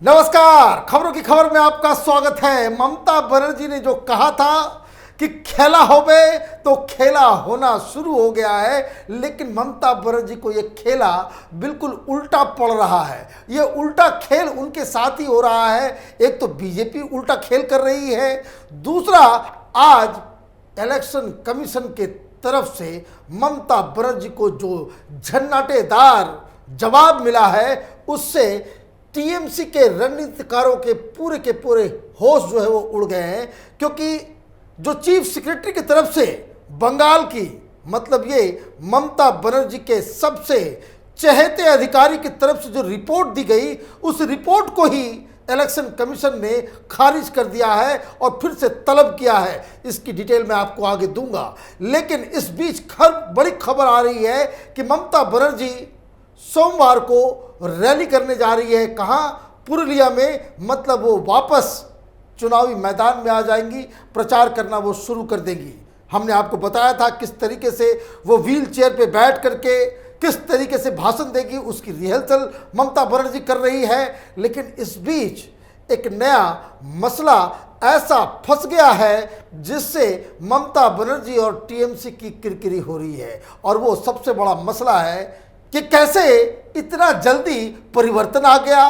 नमस्कार, खबरों की खबर में आपका स्वागत है। ममता बनर्जी ने जो कहा था कि खेला होवे तो खेला होना शुरू हो गया है, लेकिन ममता बनर्जी को ये खेला बिल्कुल उल्टा पड़ रहा है। ये उल्टा खेल उनके साथ ही हो रहा है। एक तो बीजेपी उल्टा खेल कर रही है, दूसरा आज इलेक्शन कमीशन के तरफ से ममता बनर्जी को जो झन्नाटेदार जवाब मिला है, उससे टीएमसी के रणनीतिकारों के पूरे होश जो है वो उड़ गए हैं। क्योंकि जो चीफ सेक्रेटरी की तरफ से बंगाल की, मतलब ये ममता बनर्जी के सबसे चहेते अधिकारी की तरफ से जो रिपोर्ट दी गई, उस रिपोर्ट को ही इलेक्शन कमीशन ने खारिज कर दिया है और फिर से तलब किया है। इसकी डिटेल मैं आपको आगे दूंगा, लेकिन इस बीच बड़ी खबर आ रही है कि ममता बनर्जी सोमवार को रैली करने जा रही है। कहाँ? पुरुलिया में। मतलब वो वापस चुनावी मैदान में आ जाएंगी, प्रचार करना वो शुरू कर देंगी। हमने आपको बताया था किस तरीके से वो व्हील चेयर पे बैठ करके किस तरीके से भाषण देगी, उसकी रिहर्सल ममता बनर्जी कर रही है। लेकिन इस बीच एक नया मसला ऐसा फंस गया है जिससे ममता बनर्जी और टीएमसी की किरकिरी हो रही है। और वो सबसे बड़ा मसला है कि कैसे इतना जल्दी परिवर्तन आ गया।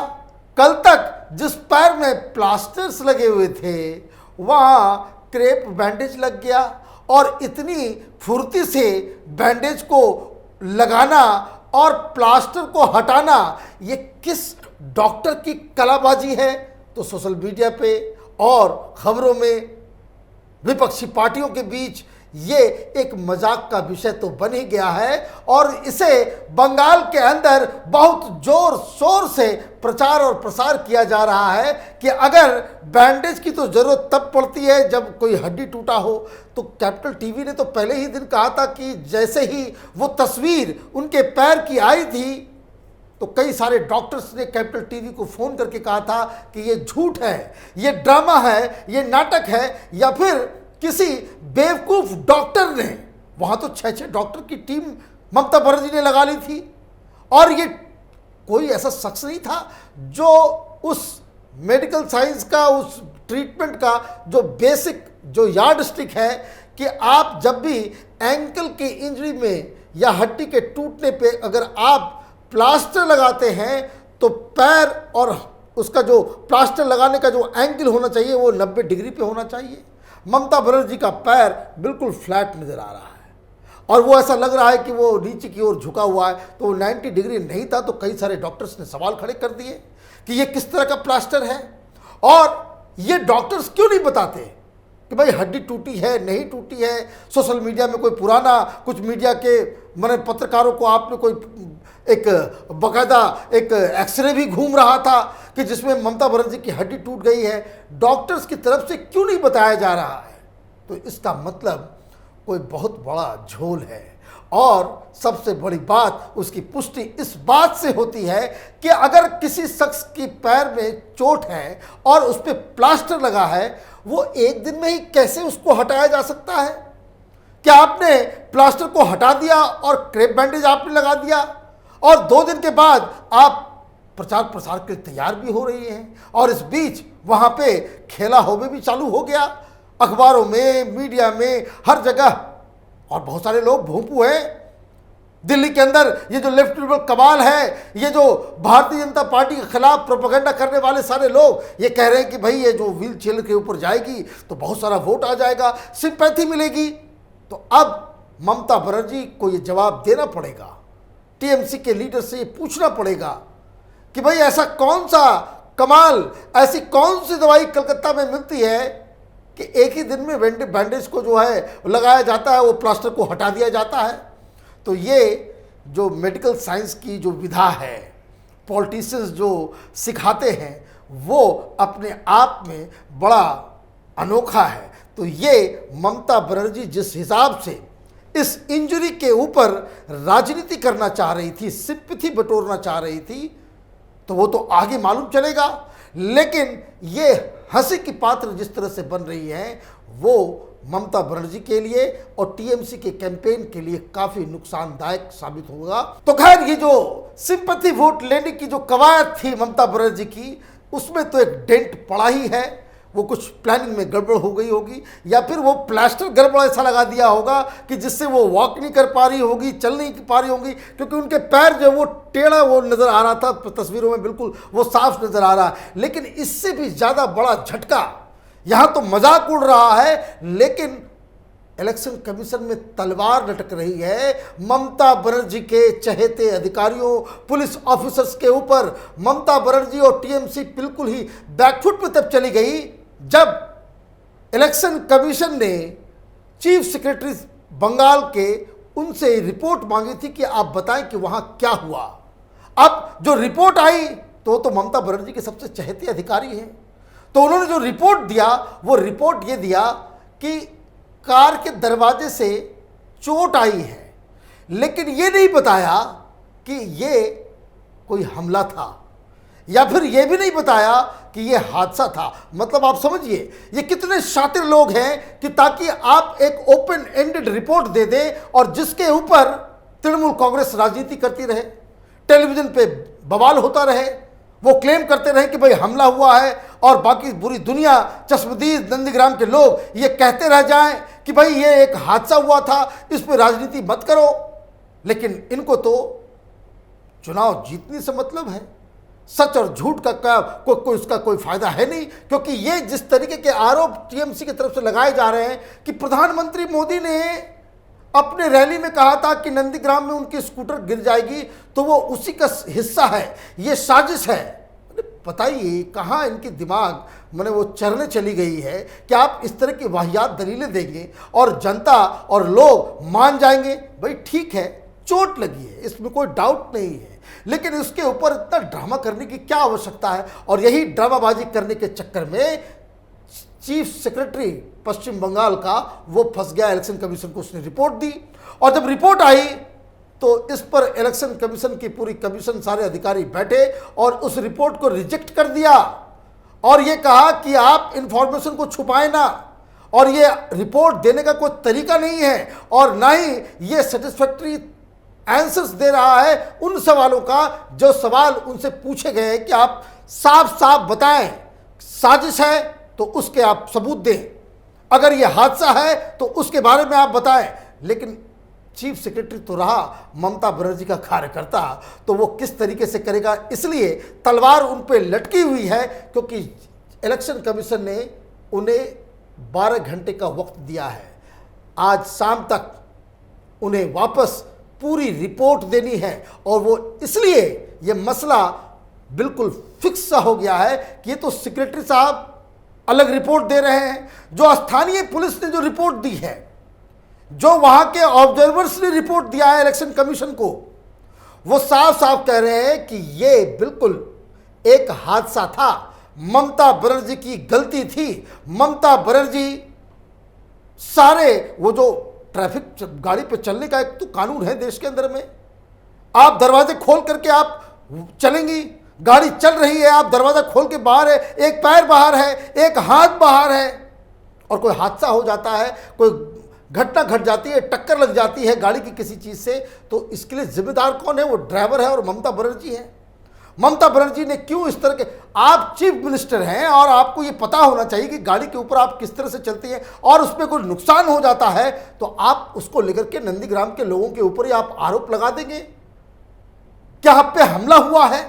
कल तक जिस पैर में प्लास्टर्स लगे हुए थे, वहाँ क्रेप बैंडेज लग गया। और इतनी फुर्ती से बैंडेज को लगाना और प्लास्टर को हटाना, ये किस डॉक्टर की कलाबाजी है? तो सोशल मीडिया पे और खबरों में विपक्षी पार्टियों के बीच ये एक मजाक का विषय तो बन ही गया है। और इसे बंगाल के अंदर बहुत जोर शोर से प्रचार और प्रसार किया जा रहा है कि अगर बैंडेज की तो जरूरत तब पड़ती है जब कोई हड्डी टूटा हो। तो कैपिटल टीवी ने तो पहले ही दिन कहा था कि जैसे ही वो तस्वीर उनके पैर की आई थी, तो कई सारे डॉक्टर्स ने कैपिटल टीवी को फ़ोन करके कहा था कि ये झूठ है, ये ड्रामा है, ये नाटक है, या फिर किसी बेवकूफ़ डॉक्टर ने, वहाँ तो 6 डॉक्टर की टीम ममता बनर्जी ने लगा ली थी। और ये कोई ऐसा शख्स नहीं था जो उस मेडिकल साइंस का, उस ट्रीटमेंट का जो बेसिक जो यार्ड स्टिक है कि आप जब भी एंकल की इंजरी में या हड्डी के टूटने पे अगर आप प्लास्टर लगाते हैं तो पैर और उसका जो प्लास्टर लगाने का जो एंगल होना चाहिए वो 90 डिग्री पे होना चाहिए। ममता बनर्जी का पैर बिल्कुल फ्लैट नज़र आ रहा है और वो ऐसा लग रहा है कि वो नीचे की ओर झुका हुआ है। तो वो 90 डिग्री नहीं था। तो कई सारे डॉक्टर्स ने सवाल खड़े कर दिए कि ये किस तरह का प्लास्टर है। और ये डॉक्टर्स क्यों नहीं बताते कि भाई हड्डी टूटी है नहीं टूटी है। सोशल मीडिया में कोई पुराना, कुछ मीडिया के मैंने पत्रकारों को आपने कोई एक बाकायदा एक एक्सरे भी घूम रहा था कि जिसमें ममता बनर्जी की हड्डी टूट गई है। डॉक्टर्स की तरफ से क्यों नहीं बताया जा रहा है? तो इसका मतलब कोई बहुत बड़ा झोल है। और सबसे बड़ी बात, उसकी पुष्टि इस बात से होती है कि अगर किसी शख्स की पैर में चोट है और उस पर प्लास्टर लगा है, वो एक दिन में ही कैसे उसको हटाया जा सकता है? क्या आपने प्लास्टर को हटा दिया और क्रेप बैंडेज आपने लगा दिया और 2 दिन के बाद आप प्रचार प्रसार के लिए तैयार भी हो रही हैं, और इस बीच वहाँ पे खेला होवे भी चालू हो गया। अखबारों में, मीडिया में, हर जगह। और बहुत सारे लोग भोंपू हैं दिल्ली के अंदर। ये जो लेफ्ट लिबरल कमाल है, ये जो भारतीय जनता पार्टी के खिलाफ प्रोपेगेंडा करने वाले सारे लोग ये कह रहे हैं कि भाई ये जो व्हील चेयर के ऊपर जाएगी तो बहुत सारा वोट आ जाएगा, सिंपैथी मिलेगी। तो अब ममता बनर्जी को ये जवाब देना पड़ेगा, टीएमसी के लीडर से ये पूछना पड़ेगा कि भाई ऐसा कौन सा कमाल, ऐसी कौन सी दवाई कलकत्ता में मिलती है कि एक ही दिन में बैंडेज को जो है लगाया जाता है, वो प्लास्टर को हटा दिया जाता है। तो ये जो मेडिकल साइंस की जो विधा है, पॉलिटिशियंस जो सिखाते हैं, वो अपने आप में बड़ा अनोखा है। तो ये ममता बनर्जी जिस हिसाब से इस इंजरी के ऊपर राजनीति करना चाह रही थी, सिंपैथी बटोरना चाह रही थी, तो वो तो आगे मालूम चलेगा। लेकिन ये हंसी की पात्र जिस तरह से बन रही है, वो ममता बनर्जी के लिए और टीएमसी के कैंपेन के लिए काफी नुकसानदायक साबित होगा। तो खैर, ये जो सिंपैथी वोट लेने की जो कवायद थी ममता बनर्जी की, उसमें तो एक डेंट पड़ा ही है। वो कुछ प्लानिंग में गड़बड़ हो गई होगी, या फिर वो प्लास्टर गड़बड़ ऐसा लगा दिया होगा कि जिससे वो वॉक नहीं कर पा रही होगी, चल नहीं पा रही होगी, क्योंकि उनके पैर जो वो टेढ़ा वो नज़र आ रहा था तस्वीरों में, बिल्कुल वो साफ नज़र आ रहा है। लेकिन इससे भी ज़्यादा बड़ा झटका, यहाँ तो मजाक उड़ रहा है, लेकिन इलेक्शन कमीशन में तलवार लटक रही है ममता बनर्जी के चहेते अधिकारियों, पुलिस ऑफिसर्स के ऊपर। ममता बनर्जी और टीएमसी बिल्कुल ही बैकफुट पे तब चली गई जब इलेक्शन कमीशन ने चीफ सेक्रेटरी बंगाल के उनसे रिपोर्ट मांगी थी कि आप बताएं कि वहां क्या हुआ। अब जो रिपोर्ट आई तो ममता बनर्जी के सबसे चहेते अधिकारी हैं, तो उन्होंने जो रिपोर्ट दिया वो रिपोर्ट ये दिया कि कार के दरवाजे से चोट आई है, लेकिन ये नहीं बताया कि ये कोई हमला था, या फिर ये भी नहीं बताया कि ये हादसा था। मतलब आप समझिए ये कितने शातिर लोग हैं कि ताकि आप एक ओपन एंडेड रिपोर्ट दे दें और जिसके ऊपर तृणमूल कांग्रेस राजनीति करती रहे, टेलीविजन पे बवाल होता रहे, वो क्लेम करते रहे कि भाई हमला हुआ है, और बाकी पूरी दुनिया चश्मदीद नंदीग्राम के लोग ये कहते रह जाएं कि भाई ये एक हादसा हुआ था, इस पे राजनीति मत करो। लेकिन इनको तो चुनाव जीतने से मतलब है, सच और झूठ का कोई उसका कोई फायदा है नहीं, क्योंकि ये जिस तरीके के आरोप टीएमसी की तरफ से लगाए जा रहे हैं कि प्रधानमंत्री मोदी ने अपने रैली में कहा था कि नंदीग्राम में उनकी स्कूटर गिर जाएगी, तो वो उसी का हिस्सा है, ये साजिश है। बताइए कहाँ इनकी दिमाग मैंने वो चरने चली गई है कि आप इस तरह की वाहियात दलीलें देंगे और जनता और लोग मान जाएंगे। भाई ठीक है, चोट लगी है, इसमें कोई डाउट नहीं है, लेकिन इसके ऊपर इतना ड्रामा करने की क्या आवश्यकता है। और यही ड्रामाबाजी करने के चक्कर में चीफ सेक्रेटरी पश्चिम बंगाल का वो फंस गया। इलेक्शन कमीशन को उसने रिपोर्ट दी, और जब रिपोर्ट आई तो इस पर इलेक्शन कमीशन की पूरी कमीशन सारे अधिकारी बैठे और उस रिपोर्ट को रिजेक्ट कर दिया, और ये कहा कि आप इंफॉर्मेशन को छुपाएं ना, और ये रिपोर्ट देने का कोई तरीका नहीं है, और ना ही ये सेटिस्फैक्ट्री आंसर्स दे रहा है उन सवालों का जो सवाल उनसे पूछे गए हैं कि आप साफ साफ बताएं, साजिश है तो उसके आप सबूत दें, अगर ये हादसा है तो उसके बारे में आप बताएं। लेकिन चीफ सेक्रेटरी तो रहा ममता बनर्जी का कार्यकर्ता, तो वो किस तरीके से करेगा, इसलिए तलवार उन पे लटकी हुई है, क्योंकि इलेक्शन कमीशन ने उन्हें 12 घंटे का वक्त दिया है। आज शाम तक उन्हें वापस पूरी रिपोर्ट देनी है, और वो इसलिए ये मसला बिल्कुल फिक्स सा हो गया है कि ये तो सेक्रेटरी साहब अलग रिपोर्ट दे रहे हैं, जो स्थानीय पुलिस ने जो रिपोर्ट दी है, जो वहां के ऑब्जर्वर्स ने रिपोर्ट दिया है इलेक्शन कमीशन को, वो साफ साफ कह रहे हैं कि ये बिल्कुल एक हादसा था, ममता बनर्जी की गलती थी। ममता बनर्जी सारे वो जो ट्रैफिक गाड़ी पे चलने का एक तो कानून है देश के अंदर में, आप दरवाजे खोल करके आप चलेंगी, गाड़ी चल रही है, आप दरवाजा खोल के बाहर है, एक पैर बाहर है, एक हाथ बाहर है, और कोई हादसा हो जाता है, कोई घटना घट जाती है, टक्कर लग जाती है गाड़ी की किसी चीज़ से, तो इसके लिए जिम्मेदार कौन है? वो ड्राइवर है और ममता बनर्जी है। ममता बनर्जी ने क्यों इस तरह के, आप चीफ मिनिस्टर हैं और आपको ये पता होना चाहिए कि गाड़ी के ऊपर आप किस तरह से चलती हैं, और उसमें कोई नुकसान हो जाता है तो आप उसको लेकर के नंदीग्राम के लोगों के ऊपर ही आप आरोप लगा देंगे क्या आप पे हमला हुआ है।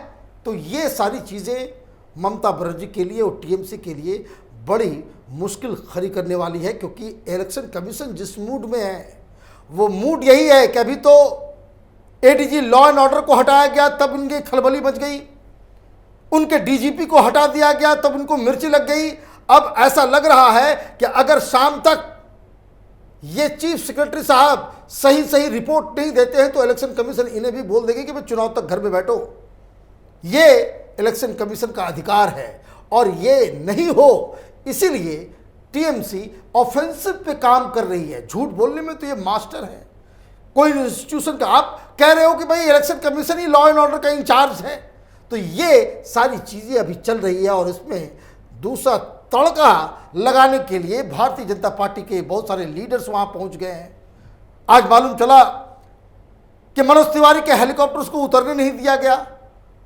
तो ये सारी चीज़ें ममता बनर्जी के लिए और टीएमसी के लिए बड़ी मुश्किल खड़ी करने वाली है, क्योंकि इलेक्शन कमीशन जिस मूड में है वो मूड यही है कि अभी तो एडीजी लॉ एंड ऑर्डर को हटाया गया तब इनकी खलबली मच गई, उनके डीजीपी को हटा दिया गया तब उनको मिर्ची लग गई। अब ऐसा लग रहा है कि अगर शाम तक ये चीफ सेक्रेटरी साहब सही सही रिपोर्ट नहीं देते हैं तो इलेक्शन कमीशन इन्हें भी बोल देगी कि भाई चुनाव तक घर में बैठो। ये इलेक्शन कमीशन का अधिकार है, और ये नहीं हो इसीलिए टीएमसी ऑफेंसिव पे काम कर रही है। झूठ बोलने में तो ये मास्टर है, कोई इंस्टीट्यूशन का। आप कह रहे हो कि भाई election commission he law and order का इंचार्ज है, तो ये सारी चीज़ें अभी चल रही है, और इसमें दूसरा तड़का लगाने के लिए भारतीय जनता पार्टी के बहुत सारे लीडर्स वहाँ पहुँच गए हैं। आज मालूम चला कि मनोज तिवारी के हेलीकॉप्टर्स को उतरने नहीं दिया गया,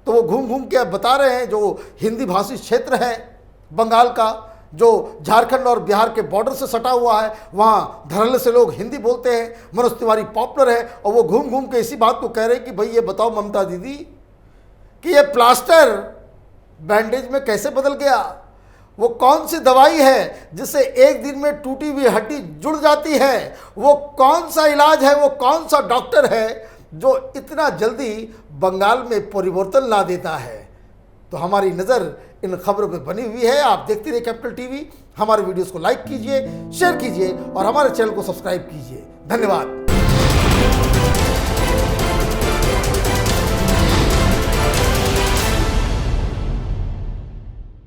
तो वो घूम घूम के बता रहे हैं जो हिंदी भाषी क्षेत्र है बंगाल का, जो झारखंड और बिहार के बॉर्डर से सटा हुआ है, वहाँ धड़ल्ले से लोग हिंदी बोलते हैं, मनोज तिवारी पॉपुलर है, और वो घूम घूम के इसी बात को कह रहे हैं कि भाई ये बताओ ममता दीदी कि ये प्लास्टर बैंडेज में कैसे बदल गया, वो कौन सी दवाई है जिससे एक दिन में टूटी हुई हड्डी जुड़ जाती है, वो कौन सा इलाज है, वो कौन सा डॉक्टर है जो इतना जल्दी बंगाल में परिवर्तन ला देता है। तो हमारी नज़र इन खबरों पे बनी हुई है। आप देखते रहिए कैपिटल टीवी। हमारे वीडियोस को लाइक कीजिए, शेयर कीजिए और हमारे चैनल को सब्सक्राइब कीजिए। धन्यवाद।